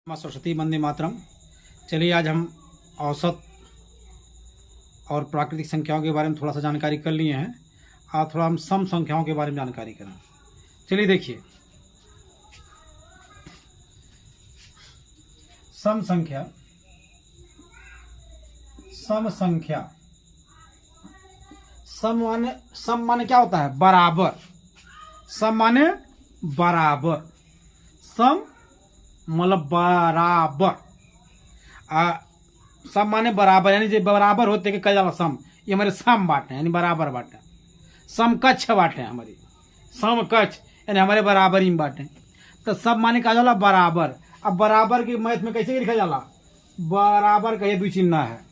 माँ सरस्वती वंदे मातरम। चलिए आज हम औसत और प्राकृतिक संख्याओं के बारे में थोड़ा सा जानकारी कर लिए हैं। आज थोड़ा हम सम संख्याओं के बारे में जानकारी करें। चलिए देखिए, सम संख्या सम माने क्या होता है? बराबर। सम माने बराबर। सम मतलब बराबर। सम माने बराबर, यानी जो बराबर होते कि कई जाला सम, ये हमारे सम बाटे यानी बराबर बाटे। समकक्ष बाटे हमारी, समकक्ष यानी हमारे बराबर ही बाटे। तो सब माने कहा जाला बराबर। अब बराबर के मैथ में कैसे लिखा जाला? बराबर का ये दुई चिन्ह है,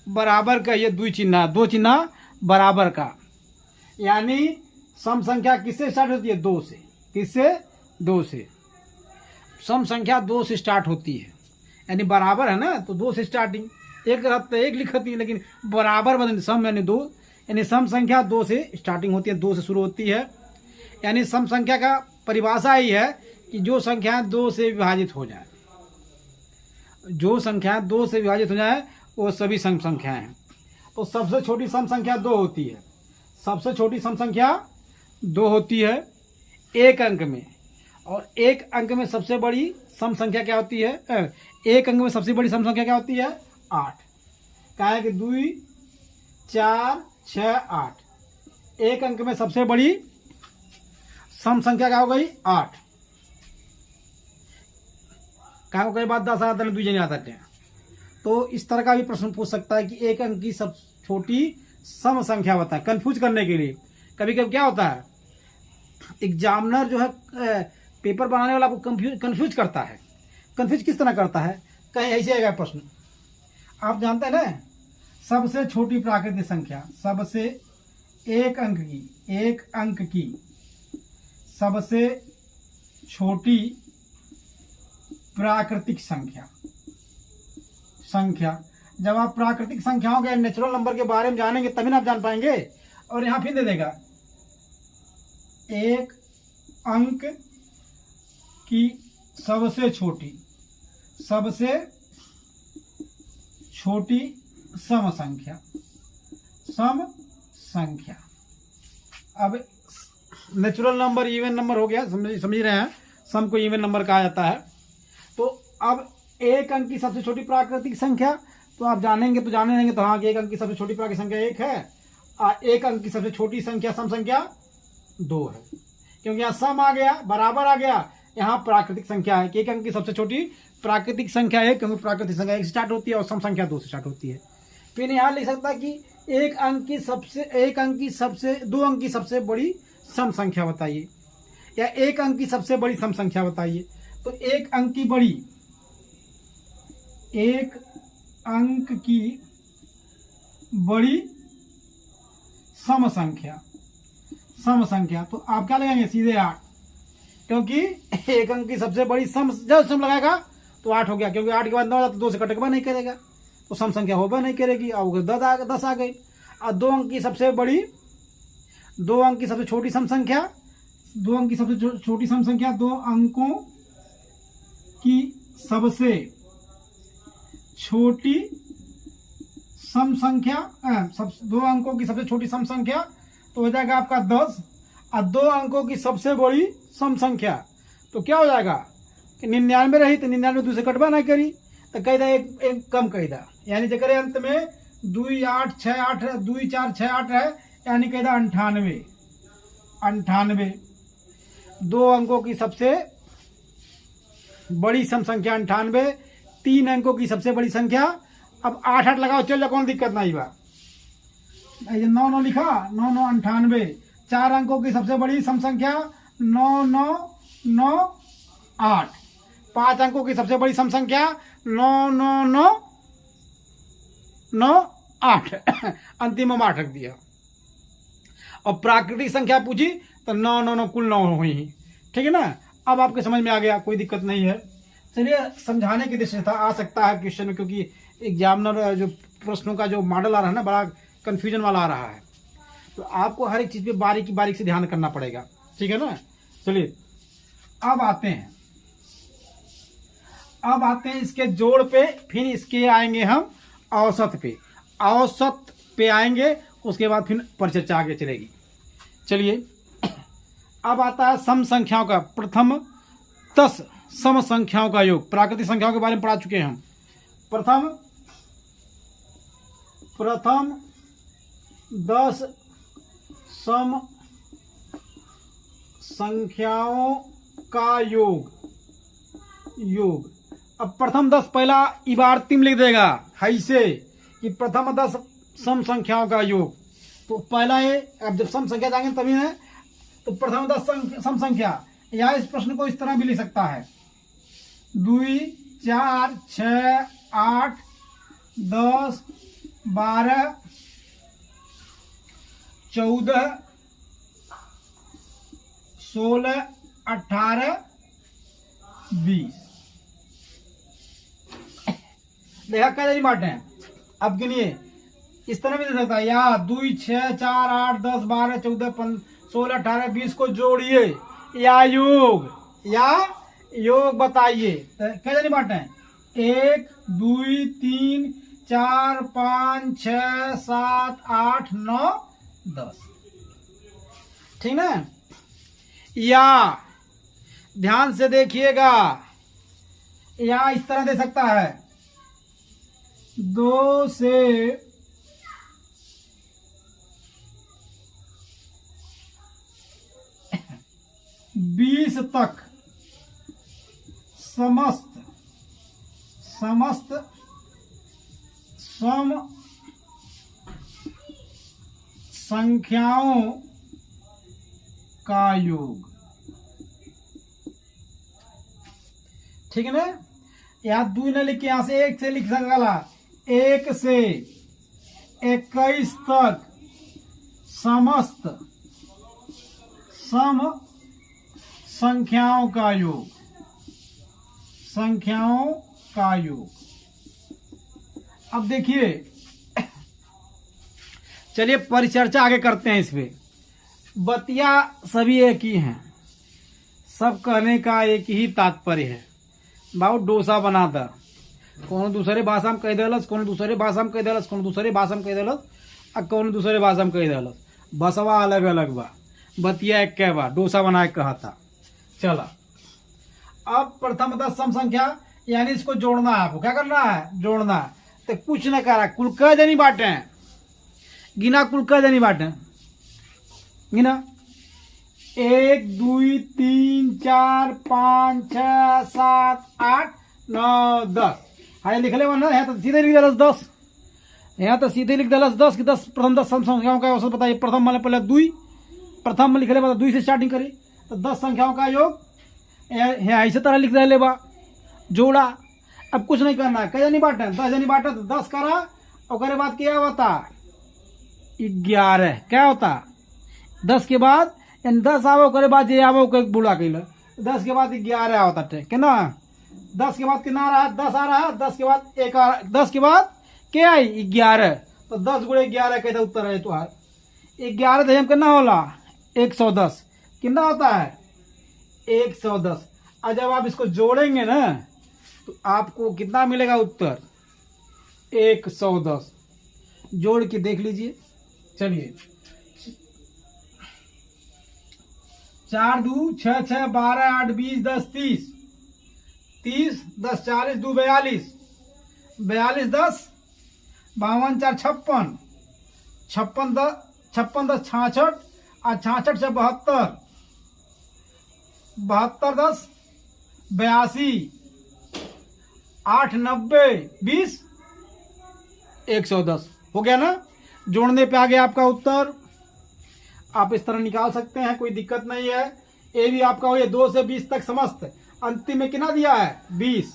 बराबर का ये दुई चिन्ह, दो चिन्ह बराबर का। यानी सम संख्या किससे स्टार्ट होती है? दो से। किससे? दो से। सम संख्या दो से स्टार्ट होती है, यानी बराबर है ना, तो दो से स्टार्टिंग। एक रहता है, एक लिखती है, लेकिन बराबर बदल सम यानी दो, यानी सम संख्या दो से स्टार्टिंग होती है, दो से शुरू होती है। यानी सम संख्या का परिभाषा ही है कि जो संख्या दो से विभाजित हो जाए, जो संख्या दो से विभाजित हो जाए वो सभी सम संख्याएं हैं। तो सबसे छोटी सम संख्या दो होती है। सबसे छोटी सम संख्या दो होती है एक अंक में। और एक अंक में सबसे बड़ी सम संख्या क्या होती है? एक अंक में सबसे बड़ी सम संख्या क्या होती है? 8। क्या है कि 2, 4, 6, 8। एक अंक में सबसे बड़ी सम संख्या क्या हो गई? 8। क्या हो गई बात? 10 आता है, 2 जने आता है। तो इस तरह का भी प्रश्न पूछ सकता है कि एक अंक की सब छोटी सम संख्या बताएं, कंफ्यूज करने के लिए। कभी कभी क्या होता है, एग्जामिनर जो है पेपर बनाने वाला को कंफ्यूज करता है। कंफ्यूज किस तरह करता है? कहीं ऐसे आएगा प्रश्न, आप जानते हैं ना, सबसे छोटी प्राकृतिक संख्या, सबसे एक अंक की सबसे छोटी प्राकृतिक संख्या। जब आप प्राकृतिक संख्याओं के नेचुरल नंबर के बारे में जानेंगे तभी ना आप जान पाएंगे। और यहां फिर दे देगा एक अंक की सबसे छोटी सम संख्या। अब नेचुरल नंबर इवन नंबर हो गया, समझ रहे हैं, सम को इवन नंबर कहा जाता है। तो अब एक अंक की सबसे छोटी प्राकृतिक संख्या तो आप जानेंगे तो जाने लेंगे, तो हाँ, एक अंक की सबसे छोटी प्राकृतिक संख्या 1 है और एक अंक की सबसे छोटी संख्या सम संख्या 2 है। क्योंकि यहाँ सम आ गया, बराबर आ गया, यहाँ प्राकृतिक संख्या है कि एक अंक की सबसे छोटी प्राकृतिक संख्या 1, क्योंकि प्राकृतिक संख्या 1 से स्टार्ट होती है और सम संख्या 2 से स्टार्ट होती है। फिर यहाँ लिख सकता है कि दो अंक की सबसे बड़ी सम संख्या बताइए, या एक अंक की सबसे बड़ी सम संख्या बताइए। तो एक अंक की बड़ी सम संख्या तो आप क्या लगाएंगे? सीधे 8, क्योंकि एक अंक की सबसे बड़ी सम जब सम लगाएगा तो 8 हो गया, क्योंकि 8 के बाद 9 तो 2 से कटकबा नहीं करेगा, तो सम संख्या होगा नहीं करेगी। और 10 आ गई। और दो अंक की सबसे छोटी सम संख्या, दो अंकों की सबसे छोटी सम संख्या, दो अंकों की सबसे छोटी सम संख्या तो हो जाएगा आपका 10। और दो अंकों की सबसे बड़ी सम संख्या तो क्या हो जाएगा कि 99 रही, तो 99 2 से कटवा नहीं करी, तो कही एक कम कही दा, यानी जगह अंत में 2, 8, 6, 8 है, 2, 4, 6, 8 है, यानी कही दा 98। दो अंकों की सबसे बड़ी सम संख्या 98, 3 अंकों की सबसे बड़ी संख्या। अब 8 8 लगाओ, चल जाओ, कौन दिक्कत नहीं बा। 9 9 लिखा, 9 9 98। 4 अंकों की सबसे बड़ी सम संख्या 9 9 9 8। 5 अंकों की सबसे बड़ी सम संख्या 9 9 9 9 8। अंतिम में 8 रख दिया। और प्राकृतिक संख्या पूछी तो 9 9 9 कुल 9 हुई। ठीक है ना? अब आपके समझ में आ गया, कोई दिक्कत नहीं है। चलिए, समझाने की दृष्टि से आ सकता है क्वेश्चन में, क्योंकि एग्जामिनर जो प्रश्नों का जो मॉडल आ रहा है ना, बड़ा कंफ्यूजन वाला आ रहा है। तो आपको हर एक चीज पे बारीक से ध्यान करना पड़ेगा। ठीक है ना? चलिए अब आते हैं, अब आते हैं इसके जोड़ पे, फिर इसके आएंगे हम औसत पे। औसत पे आएंगे, उसके बाद फिर परिचर्चा आगे चलेगी। चलिए, अब आता है सम संख्याओं का। प्रथम 10 सम संख्याओं का योग। प्राकृतिक संख्याओं के बारे में पढ़ा चुके हैं हम। प्रथम 10 सम संख्याओं का योग। अब प्रथम 10 पहला इबारती में लिख देगा ऐसे कि प्रथम 10 सम संख्याओं का योग। तो पहला है, अब जब सम संख्या जाएंगे तभी है, तो प्रथम 10 सम संख्या, या इस प्रश्न को इस तरह भी लिख सकता है 2 4 6 8 10 12 14 16 18 20। देखा कैसे बांटे हैं। अब गिनिए, इस तरह भी दे सकता है, या 2 6 4 8 10 12 14 16 18 20 को जोड़िए या योग बताइए। तो कैसे नहीं बांटे हैं, 1 2 3 4 5 6 7 8 9 10। ठीक ना। या ध्यान से देखिएगा, या इस तरह दे सकता है 2 से 20 तक समस्त सम संख्याओं का योग। ठीक है ना। यहाँ 2 न लिख के यहाँ से 1 से लिख सकला, 1 से 21 तक समस्त सम संख्याओं का योग। अब देखिए, चलिए परिचर्चा आगे करते हैं इस पे। बतिया सभी एक ही हैं, सब कहने का एक ही तात्पर्य है। बाबू डोसा बना दा, कौन दूसरे भाषा में कह दिलस, कौन दूसरे भाषा में कह दिलस, कौन दूसरे भाषा में कह दिलस, और कौन दूसरे भाषा में कह दिलस। बसवा अलग अलग बा, बतिया एक के बा, डोसा बना के कहा था। चला, अब प्रथम 10 सम संख्या, यानी इसको जोड़ना है। आपको क्या करना है, जोड़ना है। तो कुछ न करा, कुल क जनी बांटे हैं, गिना कुल क जनी बांटे, गिना 1 2 3 4 5 6 7 8 9 10। हाँ लिख ले वरना, यहाँ तो सीधे लिख दलस 10, यहाँ तो सीधे लिख दलस 10 कि 10 प्रथम 10 सम संख्याओं का औसत बताइए। प्रथम माने पहले 2, प्रथम में लिख ले, 2 से स्टार्टिंग करी, तो 10 संख्याओं का योग ऐसे तरह लिख दे बा, जोड़ा। अब कुछ नहीं करना है, कई नहीं बांटे, 10 नहीं बांटे तो 10 करा, और बाद क्या होता 11। क्या होता 10 के बाद, यानी 10 आवो करे बाद ये आवो के बुला के 10 के बाद 11 होता है। क्या ना, 10 के बाद कितना रहा, 10 आ रहा, 10 के बाद 1 आ रहा, 10 के बाद क्या आई 11। तो 10 गुणे 11 कहते उत्तर है तो 11 दशम कितना होला 110। कितना होता है 110। और जब आप इसको जोड़ेंगे ना तो आपको कितना मिलेगा उत्तर 110। जोड़ के देख लीजिए। चलिए 4 2 6 6 12 8 20 10 30 30 10 40 2 42 42 10 52 4 56 56 10 56 10 66 और 66 से 72 72 10 82 8 90 20 110 हो गया ना। जोड़ने पे आ गया आपका उत्तर। आप इस तरह निकाल सकते हैं, कोई दिक्कत नहीं है। ये भी आपका हो, ये 2 से 20 तक समस्त। अंतिम में कितना दिया है 20,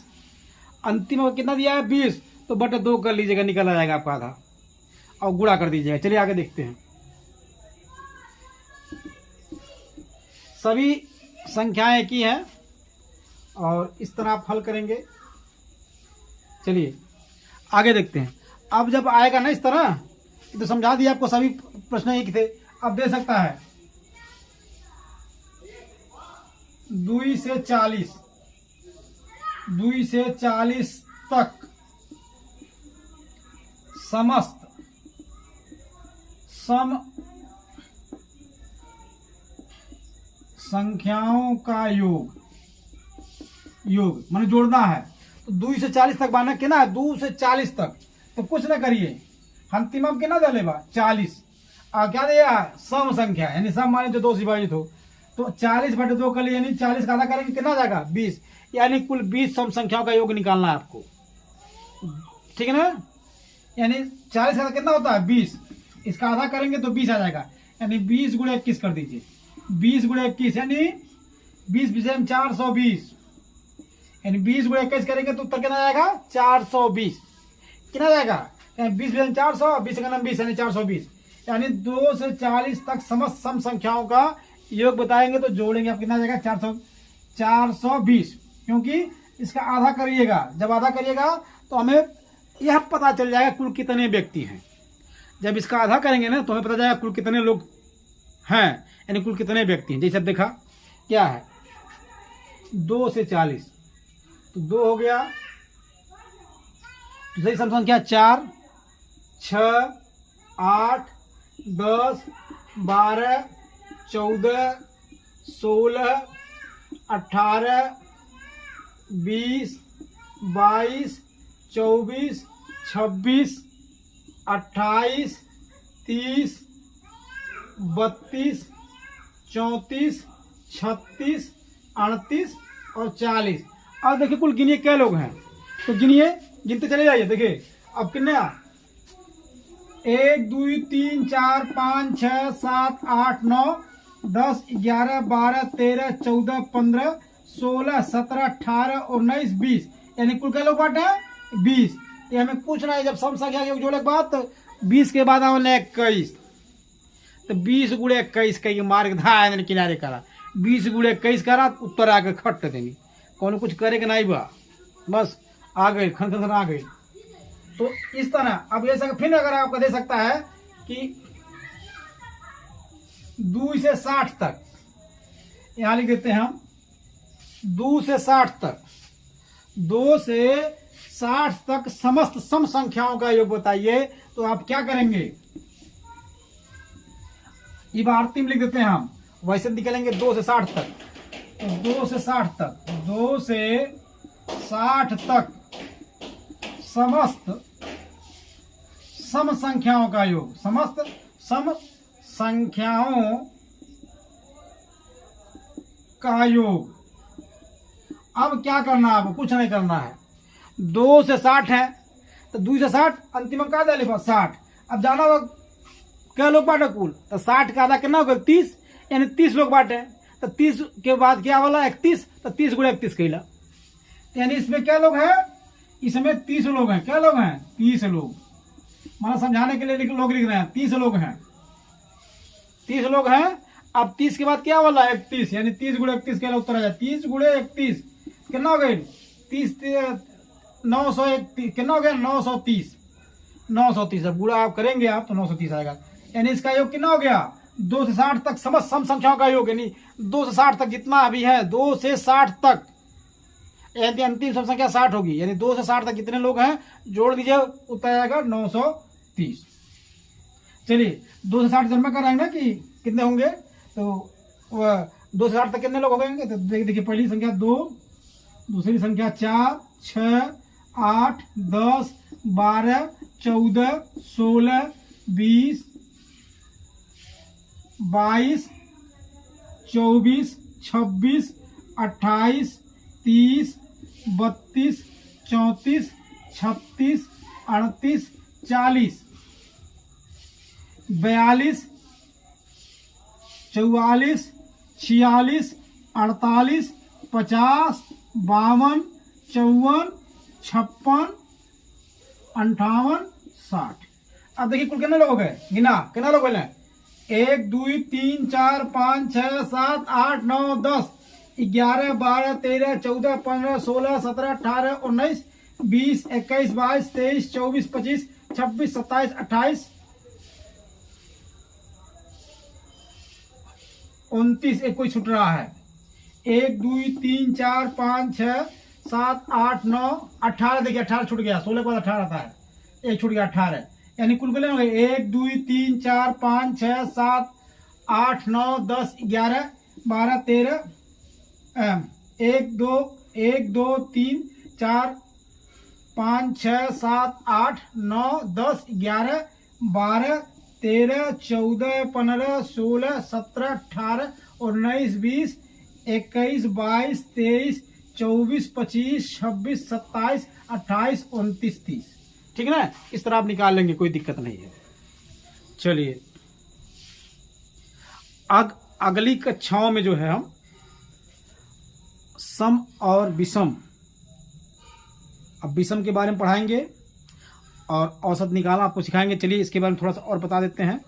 अंतिम में कितना दिया है 20, तो बटे 2 कर लीजिएगा, निकल आ जाएगा आपका आधा, और गुणा कर दीजिएगा। चलिए आगे देखते हैं। सभी संख्याएं एक ही हैं और इस तरह आप हल करेंगे। चलिए आगे देखते हैं। अब जब आएगा ना इस तरह, तो समझा दिया आपको, सभी प्रश्न एक थे। अब दे सकता है 2 से 40 2 से 40 तक समस्त सम संख्याओं का योग माने जोड़ना है। तो 2 से 40 तक बाना के ना 2 से 40 तक तो कुछ ना करिए, अंतिम के ना डाले 40 और क्या दिया सम संख्या यानी सम माने जो 2 से विभाजित हो तो 40/2 कर लिए यानी 40 का आधा करेंगे कितना जाएगा 20 यानी कुल 20 सम संख्याओं का योग निकालना है आपको, ठीक है ना। यानी 40 का कितना होता है 20, इसका आधा करेंगे तो 20 आ जाएगा यानी 20 × 21 कर दीजिए। 20 × 21 यानी 20 420 यानी 20 × 21 करेंगे तो उत्तर कितना जाएगा 420 कितना जाएगा 20 × 400 20 × 20 यानी 420 यानी 2 से 40 तक समस्त सम संख्याओं का योग बताएंगे तो जोड़ेंगे आप कितना जाएगा 420 क्योंकि इसका आधा करिएगा, जब आधा करिएगा तो हमें यह पता चल जाएगा कुल कितने व्यक्ति हैं। जब इसका आधा करेंगे ना तो हमें पता जाएगा कुल कितने लोग हैं यानी कुल कितने व्यक्ति हैं। जैसे अब देखा क्या है 2 से 40 तो 2 हो गया, दूसरी सम संख्या 4 6 8 10 12 14 16 18 20 22 24 26 28 30 32 34 36 38 और 40। अब देखिए कुल गिनिए क्या लोग हैं तो गिनिए, गिनते चले जाइए। देखिए अब कितने 1 2 3 4 5 6 7 8 9 10 11 12 13 14 15 16 17 18 19 20 यानी कुल क्या लोग बांटे हैं 20। ये हमें पूछना है जब सम संख्या के जोड़े के बाद तो 20 के बाद आवल 21 तो 20 × 21 कहीं मार्ग धार किनारे करा 20 × 21 करा उत्तर आके खट देंगे कौन कुछ करे के नहीं बा बस आ गए खन आ गए। तो इस तरह अब ये फिर अगर आपको दे सकता है कि 2 से 60 तक यहां लिख देते हैं हम 2 से 60 तक 2 से 60 तक समस्त सम संख्याओं का योग बताइए तो आप क्या करेंगे इबारती में लिख देते हैं हम, वैसे निकलेंगे 2 से 60 तक तो 2 से 60 तक 2 से 60 तक समस्त सम संख्याओं का योग, समस्त सम संख्याओं का योग। अब क्या करना है आपको, कुछ नहीं करना है। 2 से 60 है तो 2 से 60 अंतिम का डाले 60। अब जाना होगा क्या लोग बांटे कुल तो 60 का आधा कितना होगा 30 यानी 30 लोग बांटे तो 30 के बाद क्या वाला 31 तो 30 × 31 कहला यानी इसमें क्या लोग हैं, इसमें 30 लोग हैं। क्या लोग हैं 30 लोग, माना समझाने के लिए लोग लिख रहे हैं 30 लोग हैं 30 लोग हैं। अब 30 के बाद क्या वाला 31 यानी 30 × 31 कहला उत्तर आ जाए 30 × 31 कितना हो गए 30 931 कितना हो गया 930 अब गुणा आप करेंगे आप तो 930 आएगा यानी इसका योग कितना हो गया 2 से 60 तक समस्त सम संख्याओं का योग यानी 2 से 60 तक जितना अभी है 2 से 60 तक यानी अंतिम सम संख्या 60 होगी यानी 2 से 60 तक कितने लोग हैं जोड़ दीजिए उत्तर आएगा 930। चलिए 2 से 60 जन्म कराएंगे ना कि कितने होंगे तो 2 से 60 तक कितने लोग हो गए तो देखिए पहली संख्या 2, दूसरी संख्या 4 6 8 10 12 14 16 20 22 24 26 28 30 32 34 36 38 40 42 44 46 48 50 52 54 56 58 60। अब देखिए कुल कितने लोग हो गए गिना कितना लोग बोले 1 2 3 4 5 6 7 8 9 10 11 12 13 14 15 16 17 18 19 20 21 22 23 24 25 26 27 28 29 एक कोई छूट रहा है 1 2 3 4 5 6 7 8 9 18, देखिए 18 छूट गया, 16 के बाद 18 आता है, एक छूट गया 18, यानी कुल कितने हो गए 1 2 3 4 5 6 7 8 9 10 11 12 13, 1 2 1 2 3 4 5 6 7 8 9 10 11 12 13 14 15 16 17 18 19 20 21 22 23 24 25 26 27 28 29 30, ठीक है ना। इस तरह आप निकाल लेंगे, कोई दिक्कत नहीं है। चलिए अगली कक्षाओं में जो है हम सम और विषम, अब विषम के बारे में पढ़ाएंगे और औसत निकालना आपको सिखाएंगे। चलिए इसके बारे में थोड़ा सा और बता देते हैं।